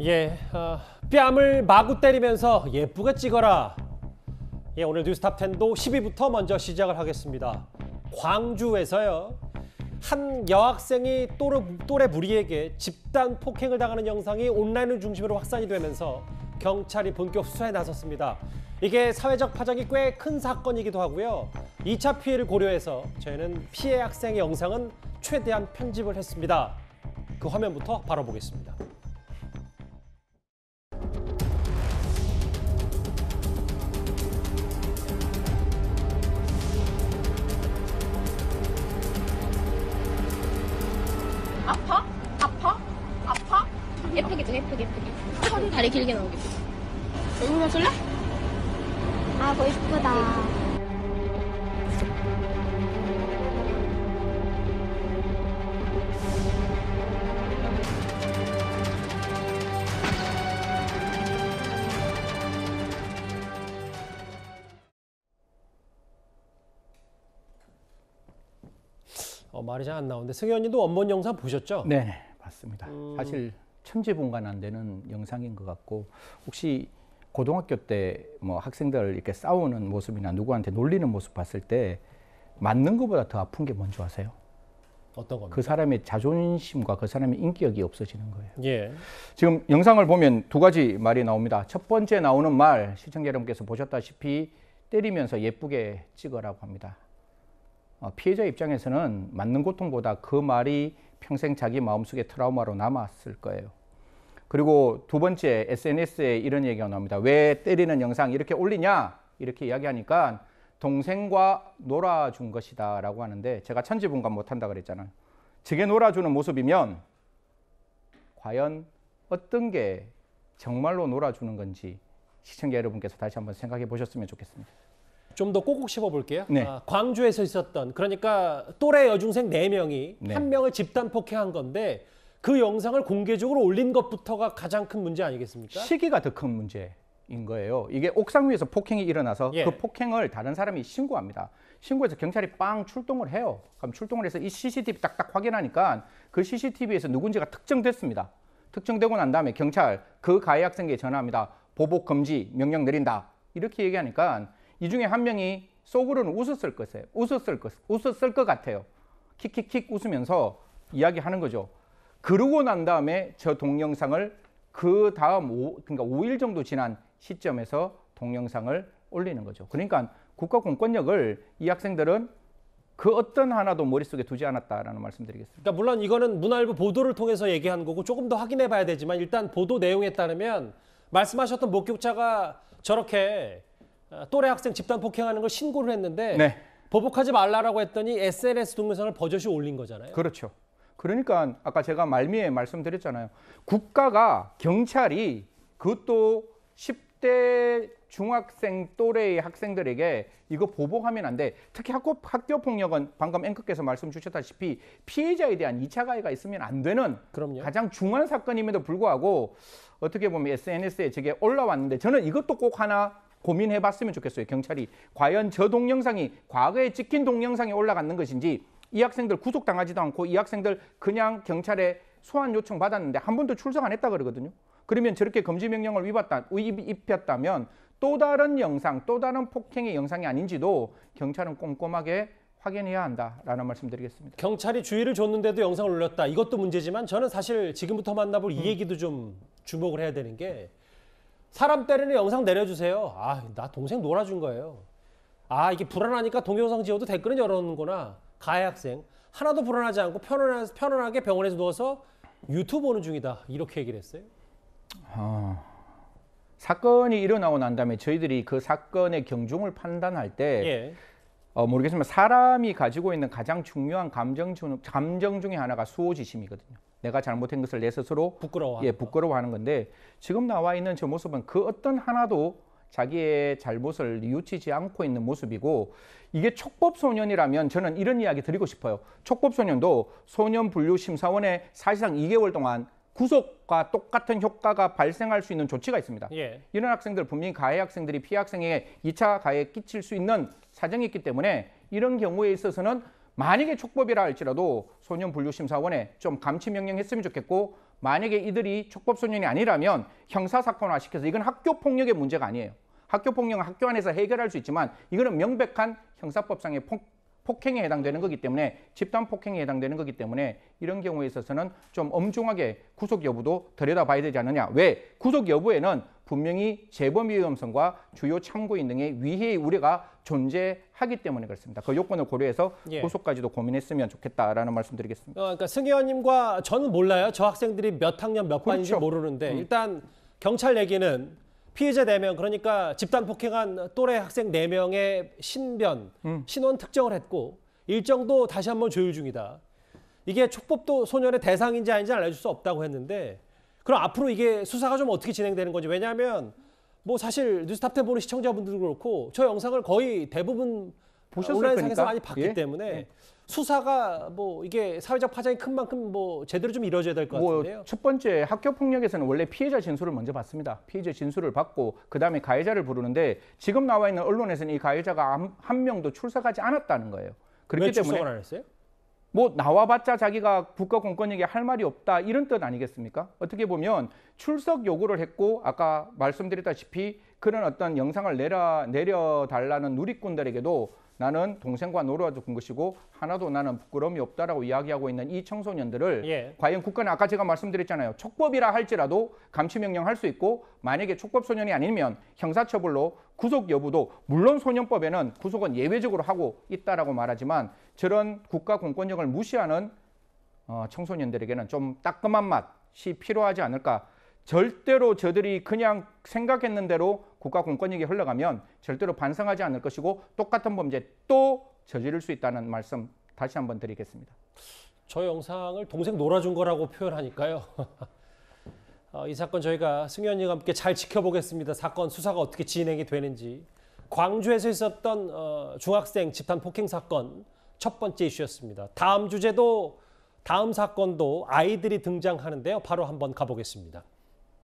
예, 뺨을 마구 때리면서 예쁘게 찍어라. 예, 오늘 뉴스탑 10도 10위부터 먼저 시작을 하겠습니다. 광주에서요. 한 여학생이 또래 무리에게 집단 폭행을 당하는 영상이 온라인을 중심으로 확산이 되면서 경찰이 본격 수사에 나섰습니다. 이게 사회적 파장이 꽤 큰 사건이기도 하고요. 2차 피해를 고려해서 저희는 피해 학생의 영상은 최대한 편집을 했습니다. 그 화면부터 바로 보겠습니다. 아파? 아파? 아파? 예쁘게 좀 예쁘게. 천 다리 길게 나오게. 얼굴 맞출래? 아, 뭐 이쁘다. 말이 잘 안 나오는데 승희 언니도 원본 영상 보셨죠? 네, 봤습니다. 사실 천지분간 안 되는 영상인 것 같고, 혹시 고등학교 때 뭐 학생들 이렇게 싸우는 모습이나 누구한테 놀리는 모습 봤을 때 맞는 것보다 더 아픈 게 뭔지 아세요? 어떤 겁니까? 그 사람의 자존심과 그 사람의 인격이 없어지는 거예요. 예. 지금 영상을 보면 두 가지 말이 나옵니다. 첫 번째 나오는 말, 시청자 여러분께서 보셨다시피 때리면서 예쁘게 찍으라고 합니다. 피해자 입장에서는 맞는 고통보다 그 말이 평생 자기 마음속에 트라우마로 남았을 거예요. 그리고 두 번째, SNS에 이런 얘기가 나옵니다. 왜 때리는 영상 이렇게 올리냐? 이렇게 이야기하니까 동생과 놀아준 것이다 라고 하는데, 제가 천지분간 못한다 그랬잖아요. 저게 놀아주는 모습이면 과연 어떤 게 정말로 놀아주는 건지 시청자 여러분께서 다시 한번 생각해 보셨으면 좋겠습니다. 좀 더 꼭꼭 씹어볼게요. 네. 광주에서 있었던, 그러니까 또래 여중생 4명이 네. 한 명을 집단 폭행한 건데 그 영상을 공개적으로 올린 것부터가 가장 큰 문제 아니겠습니까? 시기가 더 큰 문제인 거예요. 이게 옥상 위에서 폭행이 일어나서 예. 그 폭행을 다른 사람이 신고합니다. 신고해서 경찰이 빵 출동을 해요. 그럼 출동을 해서 이 CCTV 딱딱 확인하니까 그 CCTV에서 누군지가 특정됐습니다. 특정되고 난 다음에 경찰 그 가해 학생에게 전화합니다. 보복 금지 명령 내린다. 이렇게 얘기하니까 이 중에 한 명이 속으로는 웃었을 것 같아요. 킥킥킥 웃으면서 이야기하는 거죠. 그러고 난 다음에 저 동영상을 그 다음 그러니까 5일 정도 지난 시점에서 동영상을 올리는 거죠. 그러니까 국가 공권력을 이 학생들은 그 어떤 하나도 머릿속에 두지 않았다라는 말씀드리겠습니다. 그러니까 물론 이거는 문화일보 보도를 통해서 얘기한 거고 조금 더 확인해 봐야 되지만, 일단 보도 내용에 따르면 말씀하셨던 목격자가 저렇게 또래 학생 집단 폭행하는 걸 신고를 했는데 네. 보복하지 말라라고 했더니 SNS 동영상을 버젓이 올린 거잖아요. 그렇죠. 그러니까 아까 제가 말미에 말씀드렸잖아요. 국가가, 경찰이 그것도 10대 중학생 또래의 학생들에게 이거 보복하면 안 돼. 특히 학교 폭력은 방금 앵커께서 말씀 주셨다시피 피해자에 대한 2차 가해가 있으면 안 되는 그럼요. 가장 중요한 사건임에도 불구하고 어떻게 보면 SNS에 저게 올라왔는데, 저는 이것도 꼭 하나 고민해 봤으면 좋겠어요. 경찰이 과연 저 동영상이 과거에 찍힌 동영상이 올라가는 것인지, 이 학생들 구속당하지도 않고 이 학생들 그냥 경찰에 소환 요청 받았는데 한 번도 출석 안 했다 그러거든요. 그러면 저렇게 금지 명령을 입혔다면 또 다른 영상, 또 다른 폭행의 영상이 아닌지도 경찰은 꼼꼼하게 확인해야 한다라는 말씀드리겠습니다. 경찰이 주의를 줬는데도 영상을 올렸다. 이것도 문제지만 저는 사실 지금부터 만나볼 이 얘기도 좀 주목을 해야 되는 게, 사람 때리는 영상 내려주세요. 나 동생 놀아준 거예요. 이게 불안하니까 동영상 지워도 댓글은 열어놓는구나. 가해 학생 하나도 불안하지 않고 편안하게 병원에서 누워서 유튜브 보는 중이다. 이렇게 얘기를 했어요. 사건이 일어나고 난 다음에 저희들이 그 사건의 경중을 판단할 때 모르겠지만 사람이 가지고 있는 가장 중요한 감정 중에 하나가 수호지심이거든요. 내가 잘못한 것을 내 스스로 부끄러워하는 건데, 지금 나와 있는 저 모습은 그 어떤 하나도 자기의 잘못을 뉘우치지 않고 있는 모습이고, 이게 촉법소년이라면 저는 이런 이야기 드리고 싶어요. 촉법소년도 소년분류심사원에 사실상 2개월 동안 구속과 똑같은 효과가 발생할 수 있는 조치가 있습니다. 이런 학생들 분명히 가해 학생들이 피해 학생에게 2차 가해에 끼칠 수 있는 사정이 있기 때문에 이런 경우에 있어서는 만약에 촉법이라 할지라도 소년분류심사원에 좀 감치 명령했으면 좋겠고, 만약에 이들이 촉법소년이 아니라면 형사사건화 시켜서 이건 학교폭력의 문제가 아니에요. 학교폭력은 학교 안에서 해결할 수 있지만 이거는 명백한 형사법상의 폭행에 해당되는 거기 때문에 집단폭행에 해당되는 거기 때문에 이런 경우에 있어서는 좀 엄중하게 구속 여부도 들여다봐야 되지 않느냐. 왜? 구속 여부에는 분명히 재범 위험성과 주요 참고인 등의 위해의 우려가 존재하기 때문에 그렇습니다. 그 요건을 고려해서 구속까지도 고민했으면 좋겠다라는 말씀드리겠습니다. 그러니까 승 의원님과 저는 몰라요. 저 학생들이 몇 학년 몇 반인지 모르는데 일단 경찰 얘기는 피해자 4명, 그러니까 집단 폭행한 또래 학생 4명의 신변, 신원 특정을 했고 일정도 다시 한번 조율 중이다. 이게 촉법도 소년의 대상인지 아닌지 알려줄 수 없다고 했는데 그럼 앞으로 이게 수사가 좀 어떻게 진행되는 건지. 왜냐하면 뭐 사실 뉴스탑10 보는 시청자분들도 그렇고 저 영상을 거의 대부분 온라인상에서 많이 봤기 때문에 수사가 뭐 이게 사회적 파장이 큰 만큼 뭐 제대로 좀 이루어져야 될 것 같은데요. 첫 번째 학교 폭력에서는 원래 피해자 진술을 먼저 받습니다. 피해자 진술을 받고 그다음에 가해자를 부르는데 지금 나와 있는 언론에서는 이 가해자가 한 명도 출석하지 않았다는 거예요. 그렇기 왜 때문에 출석을 안 했어요? 뭐 나와봤자 자기가 국가공권력에 할 말이 없다 이런 뜻 아니겠습니까? 어떻게 보면 출석 요구를 했고 아까 말씀드렸다시피 그런 어떤 영상을 내려달라는 누리꾼들에게도 나는 동생과 놀아준 것이고 하나도 나는 부끄러움이 없다라고 이야기하고 있는 이 청소년들을 과연 국가는 아까 제가 말씀드렸잖아요. 촉법이라 할지라도 감치명령 할 수 있고 만약에 촉법소년이 아니면 형사처벌로 구속 여부도 물론 소년법에는 구속은 예외적으로 하고 있다라고 말하지만 저런 국가 공권력을 무시하는 청소년들에게는 좀 따끔한 맛이 필요하지 않을까. 절대로 저들이 그냥 생각했는 대로 국가 공권력이 흘러가면 절대로 반성하지 않을 것이고 똑같은 범죄 또 저지를 수 있다는 말씀 다시 한번 드리겠습니다. 저 영상을 동생 놀아준 거라고 표현하니까요. 이 사건 저희가 승 의원님과 함께 잘 지켜보겠습니다. 사건 수사가 어떻게 진행이 되는지. 광주에서 있었던 중학생 집단 폭행 사건 첫 번째 이슈였습니다. 다음 주제도 다음 사건도 아이들이 등장하는데요. 바로 한번 가보겠습니다.